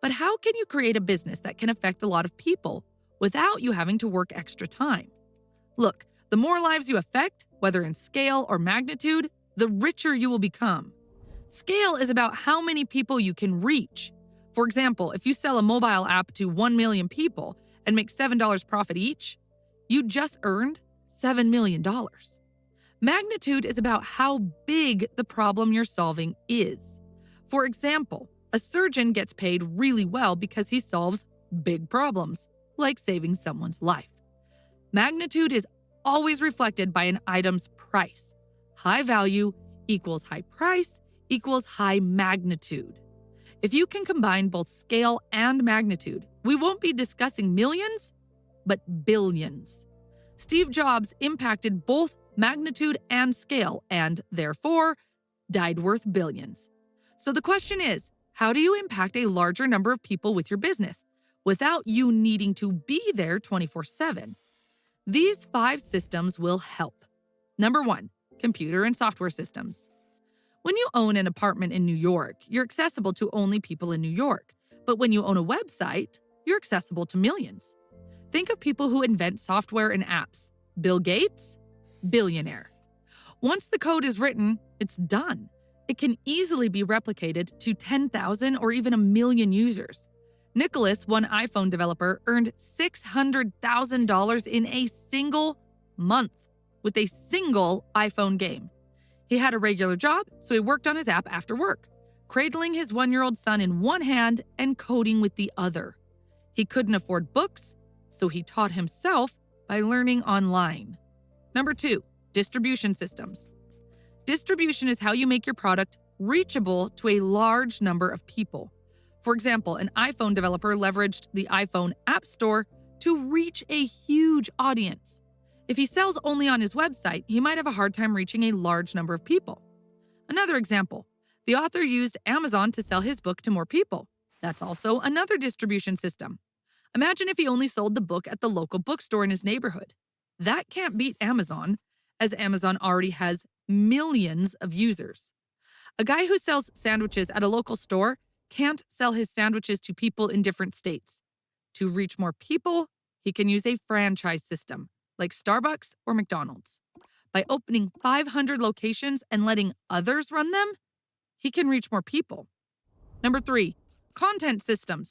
But how can you create a business that can affect a lot of people without you having to work extra time? Look, the more lives you affect, whether in scale or magnitude, the richer you will become. Scale is about how many people you can reach. For example, if you sell a mobile app to 1 million people and make $7 profit each, you just earned $7 million. dollars. Magnitude is about how big the problem you're solving is. For example, a surgeon gets paid really well because he solves big problems, like saving someone's life. Magnitude is always reflected by an item's price. High value equals high price equals high magnitude. If you can combine both scale and magnitude, we won't be discussing millions, but billions. Steve Jobs impacted both magnitude and scale and, therefore, died worth billions. So the question is, how do you impact a larger number of people with your business without you needing to be there 24/7? These 5 systems will help. Number 1, computer and software systems. When you own an apartment in New York, you're accessible to only people in New York. But when you own a website, you're accessible to millions. Think of people who invent software and apps. Bill Gates, billionaire. Once the code is written, it's done. It can easily be replicated to 10,000 or even a million users. Nicholas, one iPhone developer, earned $600,000 in a single month with a single iPhone game. He had a regular job, so he worked on his app after work, cradling his 1-year-old son in one hand and coding with the other. He couldn't afford books, so he taught himself by learning online. Number 2, distribution systems. Distribution is how you make your product reachable to a large number of people. For example, an iPhone developer leveraged the iPhone App Store to reach a huge audience. If he sells only on his website, he might have a hard time reaching a large number of people. Another example, the author used Amazon to sell his book to more people. That's also another distribution system. Imagine if he only sold the book at the local bookstore in his neighborhood. That can't beat Amazon, as Amazon already has millions of users. A guy who sells sandwiches at a local store can't sell his sandwiches to people in different states. To reach more people, he can use a franchise system, like Starbucks or McDonald's. By opening 500 locations and letting others run them, he can reach more people. Number 3, content systems.